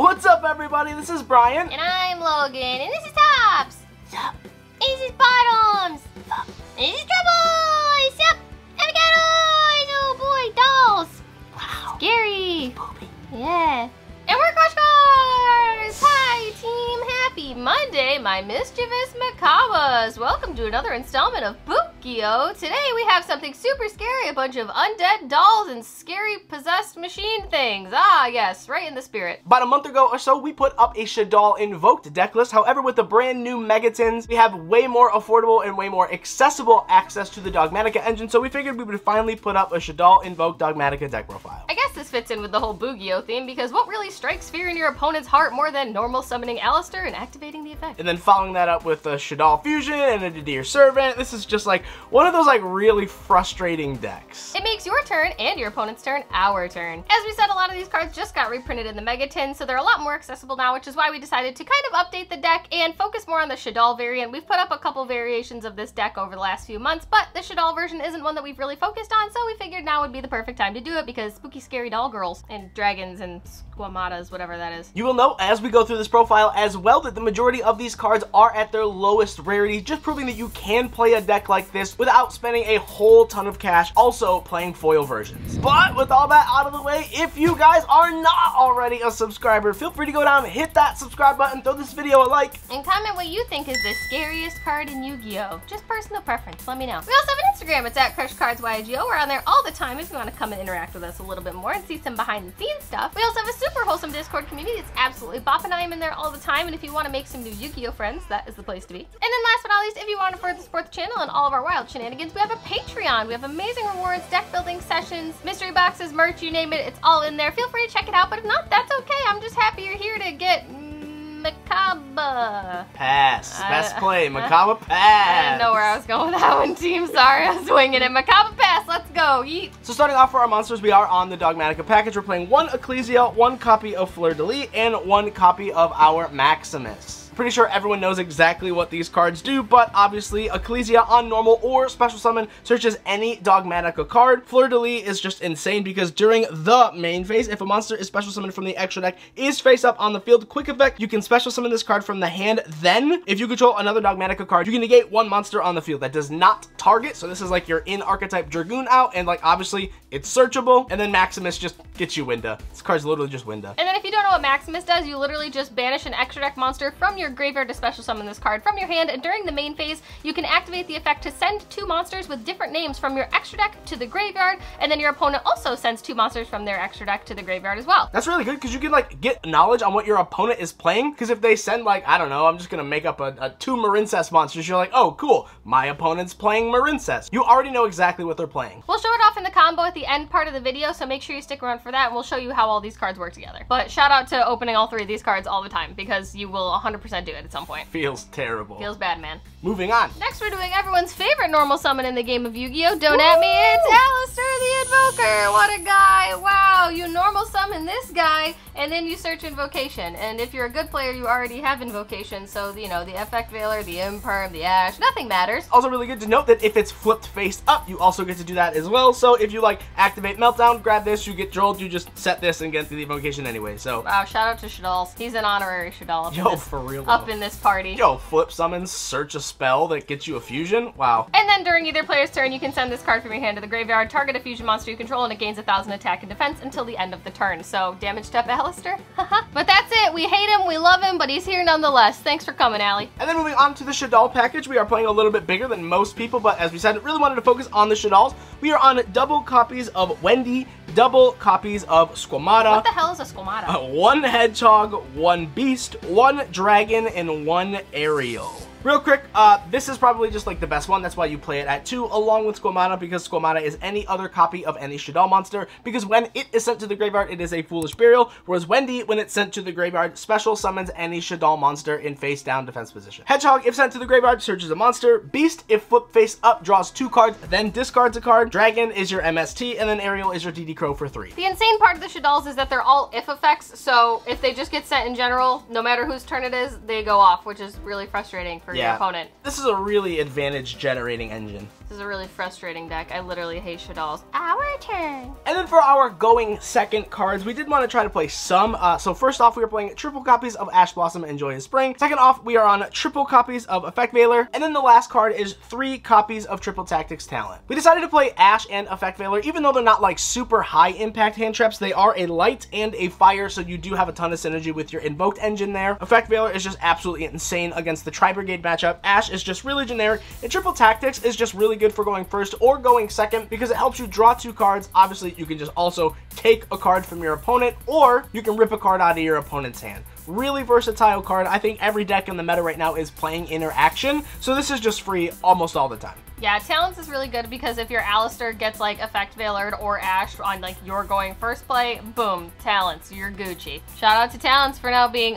What's up, everybody? This is Brian. And I'm Logan. And this is Tops. Sup? This is Bottoms. Sup? And this is Trouble. Sup? Avocados. Oh boy, dolls. Wow. Scary. Poopy. Yeah. And we're Crush Cars! Hi, team! Happy Monday, my mischievous macabres! Welcome to another installment of Yugioh. Today we have something super scary, a bunch of undead dolls and scary possessed machine things. Ah, yes, right in the spirit. About a month ago or so, we put up a Shaddoll Invoked deck list. However, with the brand new Megatins, we have way more affordable and way more accessible access to the Dogmatica engine, so we figured we would finally put up a Shaddoll Invoked Dogmatica deck profile. I guess this fits in with the whole Yugioh theme, because what really strikes fear in your opponent's heart more than normal summoning Alistair and activating the effect? And then following that up with a Shaddoll Fusion and a Dear Servant. This is just like one of those like really frustrating decks. It makes your turn and your opponent's turn our turn. As we said, a lot of these cards just got reprinted in the Megatins, so they're a lot more accessible now, which is why we decided to kind of update the deck and focus more on the Shaddoll variant. We've put up a couple variations of this deck over the last few months, but the Shaddoll version isn't one that we've really focused on, so we figured now would be the perfect time to do it because spooky, scary doll girls and dragons and squamatas, whatever that is. You will note as we go through this profile as well that the majority of these cards are at their lowest rarity, just proving that you can play a deck like this without spending a whole ton of cash, also playing foil versions. But with all that out of the way, if you guys are not already a subscriber, feel free to go down and hit that subscribe button, throw this video a like, and comment what you think is the scariest card in Yu-Gi-Oh! Just personal preference, let me know. We also have an Instagram, it's at CrushCardsYugioh. We're on there all the time if you want to come and interact with us a little bit more and see some behind the scenes stuff. We also have a super wholesome Discord community. It's absolutely bopping. I am in there all the time, and if you want to make some new Yu-Gi-Oh friends, that is the place to be. And then last but not least, if you want to further support the channel and all of our wild shenanigans, we have a Patreon. We have amazing rewards, deck building sessions, mystery boxes, merch, you name it, it's all in there. Feel free to check it out, but if not, that's okay. I'm just happy you're here to get macabre. Pass. Best play. Macabre pass. I didn't know where I was going with that one, team. Sorry, I was winging it. Macabre pass. Let's go. Yeet. So starting off for our monsters, we are on the Dogmatica package. We're playing one Ecclesia, one copy of Fleur de Lis, and one copy of our Maximus. Pretty sure everyone knows exactly what these cards do, but obviously Ecclesia on normal or special summon searches any Dogmatica card. Fleur de Lis is just insane because during the main phase, if a monster is special summoned from the extra deck is face up on the field, quick effect, you can special summon this card from the hand. Then, if you control another Dogmatica card, you can negate one monster on the field that does not target. So this is like your in-archetype Dragoon out, and like obviously it's searchable, and then Maximus just gets you Winda. This card's literally just Winda. And then if you don't know what Maximus does, you literally just banish an extra deck monster from your graveyard to special summon this card from your hand, and during the main phase, you can activate the effect to send two monsters with different names from your extra deck to the graveyard, and then your opponent also sends two monsters from their extra deck to the graveyard as well. That's really good because you can like get knowledge on what your opponent is playing, because if they send like, I don't know, I'm just gonna make up a two Marincess monsters, you're like, oh cool, my opponent's playing Marincess. You already know exactly what they're playing. We'll show it off in the combo at the end part of the video, so make sure you stick around for that, and we'll show you how all these cards work together. But shout out to opening all three of these cards all the time, because you will 100% do it at some point. Feels terrible. Feels bad, man. Moving on. Next, we're doing everyone's favorite normal summon in the game of Yu-Gi-Oh! Don't at me, it's Alistair the Invoker! What a guy! Wow, you normal summon this guy, and then you search Invocation. And if you're a good player, you already have Invocation, so, you know, the Effect Veiler, the Imperm, the Ash, nothing matters. Also really good to note that if it's flipped face up, you also get to do that as well. So if you like activate Meltdown, grab this, you get Drolled, you just set this and get to the Invocation anyway, so. Wow, shout out to Shaddoll. He's an honorary Shaddoll For real up in this party. Yo, flip summons, search a spell that gets you a fusion? Wow. And then during either player's turn, you can send this card from your hand to the graveyard, target a fusion monster you control, and it gains 1,000 attack and defense until the end of the turn. So, damaged up Alistair? But that's it. We hate him, we love him, but he's here nonetheless. Thanks for coming, Allie. And then moving on to the Shaddoll package, we are playing a little bit bigger than most people, but as we said, really wanted to focus on the Shaddolls. We are on double copies of Wendy, double copies of Squamata. What the hell is a Squamata? One Hedgehog, one Beast, one Dragon, and one Aerial. Real quick, this is probably just like the best one. That's why you play it at 2 along with Squamata, because Squamata is any other copy of any Shaddoll monster, because when it is sent to the graveyard, it is a Foolish Burial, whereas Wendy, when it's sent to the graveyard, special summons any Shaddoll monster in face down defense position. Hedgehog, if sent to the graveyard, searches a monster. Beast, if flip face up, draws 2 cards, then discards a card. Dragon is your MST, and then Aerial is your DD Crow for 3. The insane part of the Shaddolls is that they're all if effects, so if they just get sent in general, no matter whose turn it is, they go off, which is really frustrating for for your opponent. This is a really advantage generating engine. This is a really frustrating deck. I literally hate Shaddolls. Our turn. And then for our going second cards, we did want to try to play some. So first off, we are playing triple copies of Ash Blossom and Joyous Spring. Second off, we are on triple copies of Effect Veiler. And then the last card is 3 copies of Triple Tactics Talent. We decided to play Ash and Effect Veiler, even though they're not like super high impact hand traps. They are a light and a fire, so you do have a ton of synergy with your Invoked engine there. Effect Veiler is just absolutely insane against the Tri-Brigade matchup. Ash is just really generic, and Triple Tactics is just really good for going first or going second because it helps you draw 2 cards. Obviously, you can just also take a card from your opponent, or you can rip a card out of your opponent's hand. Really versatile card. I think every deck in the meta right now is playing Interaction, so this is just free almost all the time. Yeah, Talents is really good because if your Alistair gets like Effect Veilered or Ash on like your going first play, boom, Talents, you're Gucci. Shout out to Talents for now being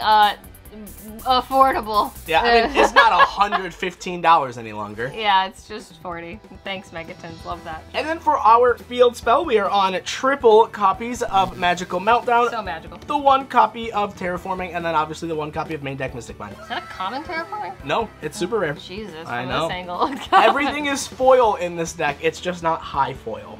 affordable. Yeah, I mean, it's not $115 any longer. Yeah, it's just 40. Thanks, Megatons. Love that. And then for our field spell, we are on triple copies of Magical Meltdown. So magical. The 1 copy of Terraforming, and then obviously the 1 copy of Main Deck Mystic Mine. Is that a common Terraforming? No, it's super rare. Jesus, I from know. this angle. Everything is foil in this deck. It's just not high foil.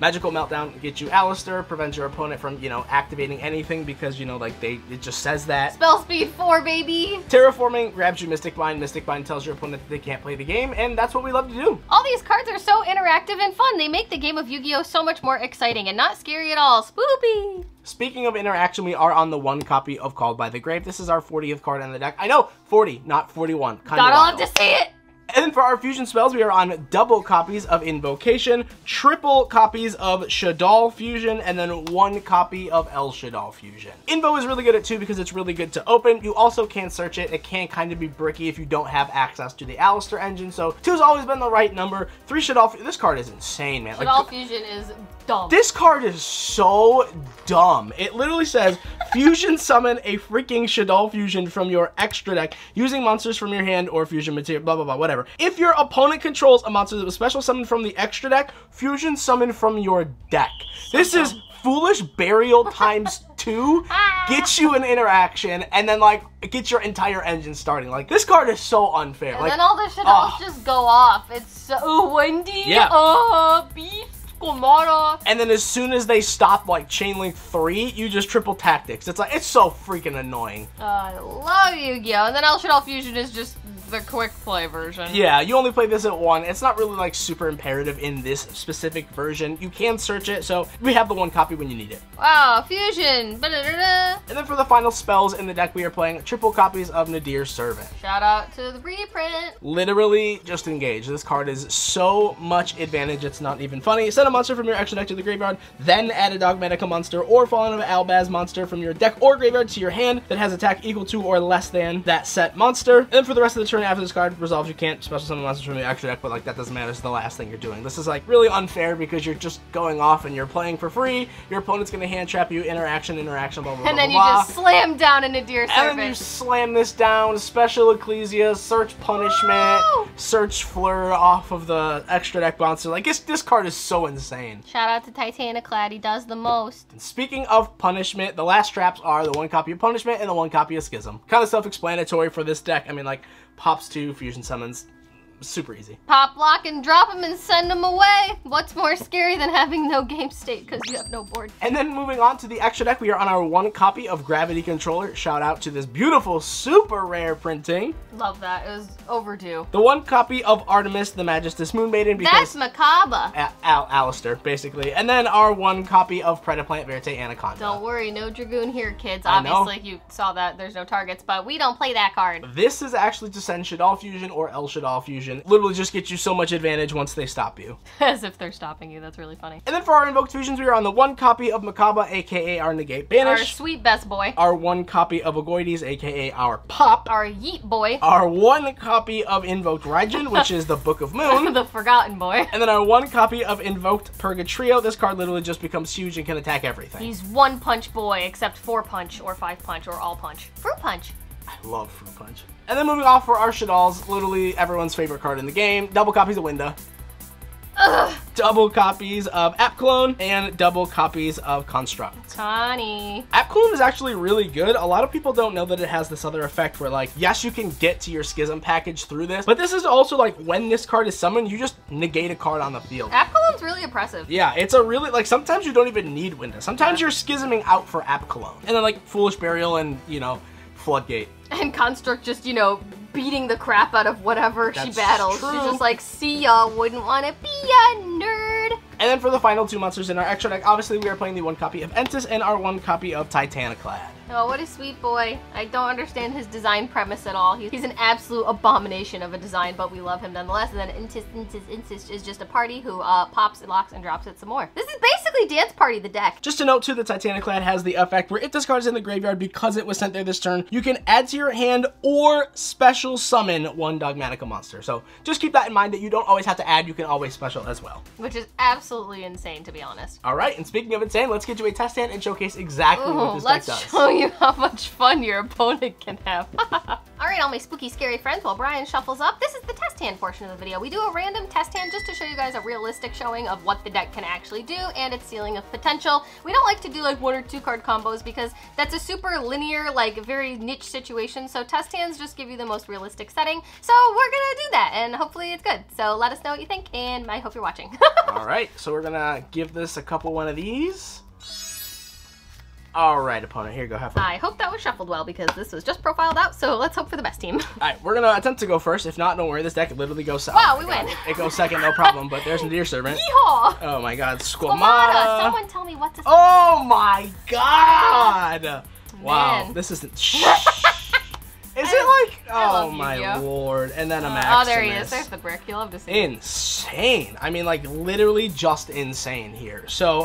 Magical Meltdown gets you Alistair, prevents your opponent from, activating anything because, like, it just says that. Spell speed 4, baby! Terraforming grabs you Mystic Mine. Mystic Mine tells your opponent that they can't play the game, and that's what we love to do. All these cards are so interactive and fun. They make the game of Yu-Gi-Oh! So much more exciting and not scary at all. Spoopy! Speaking of interaction, we are on the 1 copy of Called by the Grave. This is our 40th card in the deck. I know, 40, not 41. Gotta love to see it! And then for our fusion spells, we are on double copies of Invocation, triple copies of Shaddoll Fusion, and then 1 copy of El Shaddoll Fusion. Invo is really good at 2 because it's really good to open. You also can search it. It can kind of be bricky if you don't have access to the Alistair engine, so 2's always been the right number. 3 Shaddoll, this card is insane, man. Shaddoll Fusion is dumb. This card is so dumb. It literally says, fusion summon a freaking Shaddoll Fusion from your extra deck using monsters from your hand or fusion material, blah, blah, blah, whatever. If your opponent controls a monster that was special summoned from the extra deck, fusion summon from your deck. This is Foolish Burial times 2, gets you an interaction, and then like gets your entire engine starting. Like, this card is so unfair. And then all the Shaddolls just go off. It's so windy. Yeah. Beef. And then as soon as they stop like Chain Link 3, you just triple tactics. It's like, it's so freaking annoying. I love Yu-Gi-Oh! And then El Shaddoll Fusion is just the quick play version. Yeah, you only play this at 1. It's not really like super imperative in this specific version. You can search it, so we have the 1 copy when you need it. Wow, Fusion! Ba-da-da-da. And then for the final spells in the deck, we are playing triple copies of Nadir's Servant. Shout out to the reprint. Literally, just engage. This card is so much advantage, it's not even funny. Send a monster from your extra deck to the graveyard, then add a Dogmatica monster or Fallen of Albaz monster from your deck or graveyard to your hand that has attack equal to or less than that set monster. And then for the rest of the turn after this card resolves, you can't special summon monsters from your extra deck, but like that doesn't matter. It's the last thing you're doing. This is like really unfair because you're just going off and you're playing for free. Your opponent's gonna hand trap you, interaction, blah, blah, blah, and then blah, you just slam down a Nadir's Servant. And then you slam this down, special Ecclesia, search Punishment, search Fleur off of the extra deck monster. Like, this card is so insane. Shout out to Titaniclad, he does the most. And speaking of Punishment, the last traps are the 1 copy of Punishment and the 1 copy of Schism. Kind of self-explanatory for this deck. I mean, like, pops 2, fusion summons. Super easy. Pop, lock, and drop them and send them away. What's more scary than having no game state because you have no board? And then moving on to the extra deck, we are on our 1 copy of Gravity Controller. Shout out to this beautiful, super rare printing. Love that. It was overdue. The 1 copy of Artemis, the Magistus Moonmaiden. Because that's macabre. Alistair, basically. And then our 1 copy of Predaplant Verte Anaconda. Don't worry, no Dragoon here, kids. Obviously, you saw that. There's no targets, but we don't play that card. This is actually to send Shaddoll Fusion or El Shaddoll Fusion. Literally just get you so much advantage once they stop you. As if they're stopping you. That's really funny. And then for our Invoked Fusions, we are on the 1 copy of Macabre, aka our Negate Banish. Our sweet best boy. Our 1 copy of Agoides, aka our Pop. Our Yeet boy. Our 1 copy of Invoked Raijin, which is the Book of Moon. The forgotten boy. And then our 1 copy of Invoked Purgatrio. This card literally just becomes huge and can attack everything. He's 1 punch boy, except 4 punch or 5 punch or all punch. Fruit punch. I love Fruit Punch. And then moving off for our Shaddolls, literally everyone's favorite card in the game, double copies of Winda. Ugh. double copies of App Clone, and double copies of Construct. Connie. App Clone is actually really good. A lot of people don't know that it has this other effect where, like, yes, you can get to your Schism package through this, but this is also like when this card is summoned, you just negate a card on the field. App Colone's really impressive. Yeah, it's a really, like, sometimes you don't even need Windows. Sometimes you're schisming out for App Cologne. And then, like, Foolish Burial and, you know, Floodgate. And Construct just, you know, beating the crap out of whatever she battles. True. She's just like, see ya, wouldn't want to be a nerd. And then for the final two monsters in our extra deck, obviously we are playing the one copy of Entis and our one copy of Titaniclad. Oh, what a sweet boy. I don't understand his design premise at all. He's an absolute abomination of a design, but we love him nonetheless. And then Entis is just a party who pops, locks, and drops it some more. This is basically Dance Party, the deck. Just to note too, the Titaniclad has the effect where if this card is in the graveyard because it was sent there this turn, you can add to your hand or special summon one Dogmatica monster. So just keep that in mind that you don't always have to add, you can always special as well. Which is absolutely insane, to be honest. All right, and speaking of insane, let's get you a test hand and showcase exactly what this deck does. Let's show you how much fun your opponent can have. All right, all my spooky, scary friends, while Brian shuffles up, this is the test hand portion of the video. We do a random test hand just to show you guys a realistic showing of what the deck can actually do and its ceiling of potential. We don't like to do like 1 or 2 card combos because that's a super linear, like very niche situation. So test hands just give you the most realistic setting. So we're gonna do that and hopefully it's good. So let us know what you think and I hope you're watching. All right, so we're gonna give this a couple one of these. All right, opponent, here you go, have fun. I hope that was shuffled well because this was just profiled out, so let's hope for the best team. All right, we're gonna attempt to go first. If not, don't worry, this deck literally goes second. Wow, we win. It goes second, no problem, but there's Nadir Servant. Yeehaw! Oh my god, Squamata! Squamata! Someone tell me what to say. Oh my god! Man. Wow, this isn't... Is it like... Oh my Yugioh. lord. And then a Maximus. Oh, there he is. There's the brick. You love to see it. Insane. I mean, like, literally just insane here. So,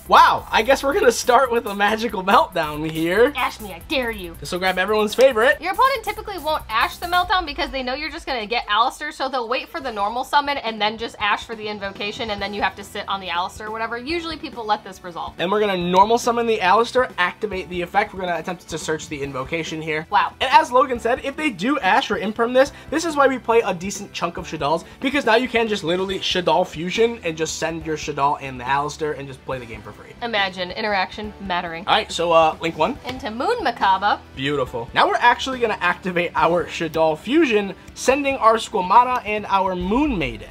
wow. I guess we're gonna start with a Magical Meltdown here. Ash me, I dare you. This will grab everyone's favorite. Your opponent typically won't Ash the Meltdown because they know you're just gonna get Alistair, so they'll wait for the normal summon and then just Ash for the invocation, and then you have to sit on the Alistair or whatever. Usually people let this resolve. And we're gonna normal summon the Alistair, activate the effect. We're gonna attempt to search the invocation here. Wow. And as Logan said, if they do Ash or imperm this is why we play a decent chunk of Shaddolls, because now you can just literally Shaddoll fusion and just send your Shaddoll and the Alistair and just play the game for free. Imagine interaction mattering. All right, so link 1. Into Moon Macabre. Beautiful. Now we're actually gonna activate our Shaddoll fusion, sending our Squamata and our Moon Maiden.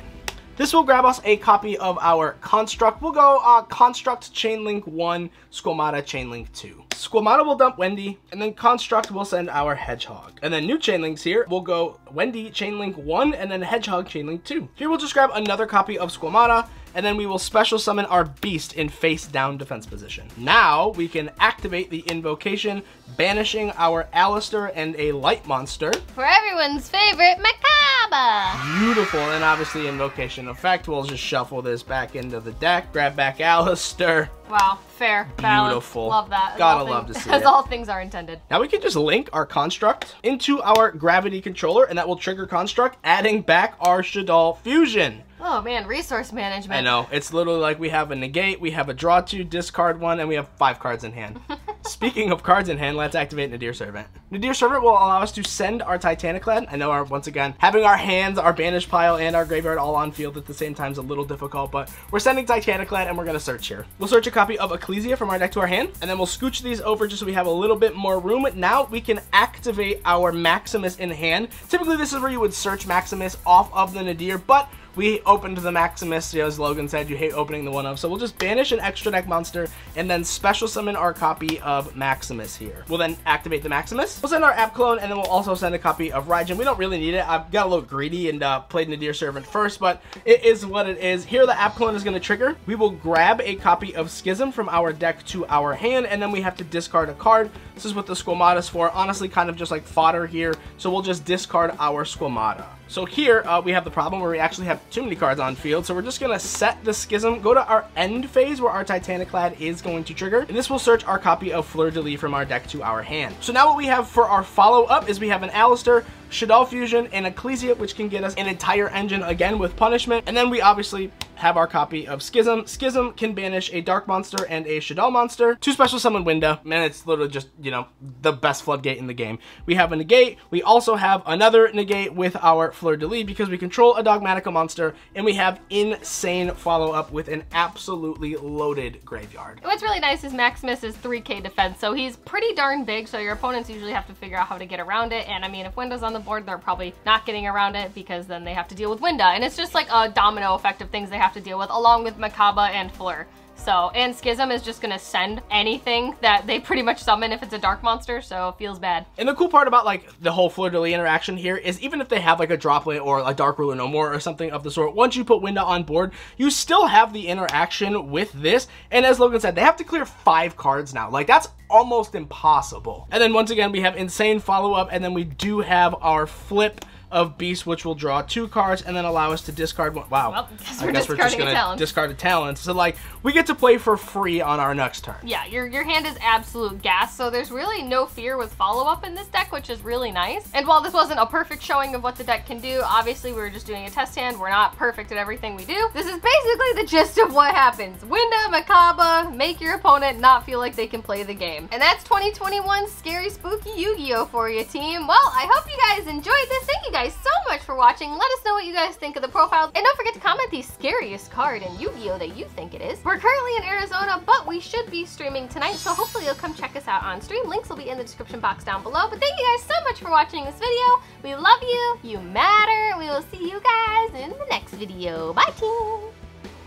This will grab us a copy of our Construct. We'll go Construct Chainlink 1, Squamata Chainlink 2. Squamata will dump Wendy, and then Construct will send our Hedgehog. And then new Chainlinks here, we'll go Wendy Chainlink 1, and then Hedgehog Chainlink 2. Here we'll just grab another copy of Squamata, and then we will special summon our Beast in face down defense position. Now we can activate the invocation, banishing our Alistair and a light monster. For everyone's favorite, Macabre! Beautiful, and obviously invocation effect. We'll just shuffle this back into the deck, grab back Alistair. Wow, fair, Beautiful. Balance. Love that. Gotta love to see it. As all things are intended. Now we can just link our Construct into our Gravity Controller, and that will trigger Construct, adding back our Shaddoll Fusion. Oh man, resource management. I know, it's literally like we have a negate, we have a draw 2, discard 1, and we have 5 cards in hand. Speaking of cards in hand, let's activate Nadir Servant. Nadir Servant will allow us to send our Titaniclad. I know, once again, having our hands, our banish pile, and our graveyard all on field at the same time is a little difficult, but we're sending Titaniclad and we're gonna search here. We'll search a copy of Ecclesia from our deck to our hand, and then we'll scooch these over just so we have a little bit more room. Now we can activate our Maximus in hand. Typically this is where you would search Maximus off of the Nadir, but we opened the Maximus, as Logan said, you hate opening the one of. So we'll just banish an extra deck monster and then special summon our copy of Maximus here. We'll then activate the Maximus. We'll send our App Clone, and then we'll also send a copy of Raijin. We don't really need it. I've got a little greedy and played Nadir Servant first, but it is what it is. Here the App Clone is going to trigger. We will grab a copy of Schism from our deck to our hand, and then we have to discard a card. This is what the Squamata is for. Honestly, kind of just like fodder here. So we'll just discard our Squamata. So here we have the problem where we actually have too many cards on field, so we're just gonna set the Schism, go to our end phase where our Titaniclad is going to trigger, and this will search our copy of Fleur de Lis from our deck to our hand. So now what we have for our follow-up is we have an Alistair, Shaddoll Fusion, and Ecclesia, which can get us an entire engine again with punishment, and then we obviously have our copy of Schism. Schism can banish a Dark Monster and a Shaddoll monster. 2 special summon window. Man, it's literally just, you know, the best floodgate in the game. We have a negate. We also have another negate with our Fleur-de-Lis because we control a Dogmatica monster, and we have insane follow-up with an absolutely loaded graveyard. What's really nice is Maximus is 3k defense, so he's pretty darn big, so your opponents usually have to figure out how to get around it. And I mean, if Winda's on the board, they're probably not getting around it because then they have to deal with Winda. And it's just like a domino effect of things they have to deal with, along with Makaba and Fleur. So, and Schism is just gonna send anything that they pretty much summon if it's a dark monster, so it feels bad. And the cool part about like the whole Fleur-de-Lis interaction here is even if they have like a droplet or a Dark Ruler No More or something of the sort, once you put Winda on board, you still have the interaction with this. And as Logan said, they have to clear 5 cards now. Like, that's almost impossible. And then once again, we have insane follow-up, and then we do have our flip of Beast, which will draw 2 cards and then allow us to discard one. Wow. Well, I guess we're just gonna discard a talent. So like, we get to play for free on our next turn. Yeah, your hand is absolute gas, so there's really no fear with follow-up in this deck, which is really nice. And while this wasn't a perfect showing of what the deck can do, obviously we were just doing a test hand. We're not perfect at everything we do. This is basically the gist of what happens. Winda, Makaba, make your opponent not feel like they can play the game. And that's 2021 Scary Spooky Yu-Gi-Oh for you, team. Well, I hope you guys enjoyed this. Thank you guys so much for watching. Let us know what you guys think of the profile, and don't forget to comment the scariest card in Yu-Gi-Oh that you think it is. We're currently in Arizona, but we should be streaming tonight, so hopefully you'll come check us out on stream. Links will be in the description box down below. But thank you guys so much for watching this video. We love you. You matter. We will see you guys in the next video. Bye, team.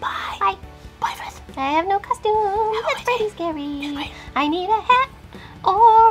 Bye. Bye. Bye, Fred. I have no costume. Hello, That's pretty scary. Yes, wait. I need a hat or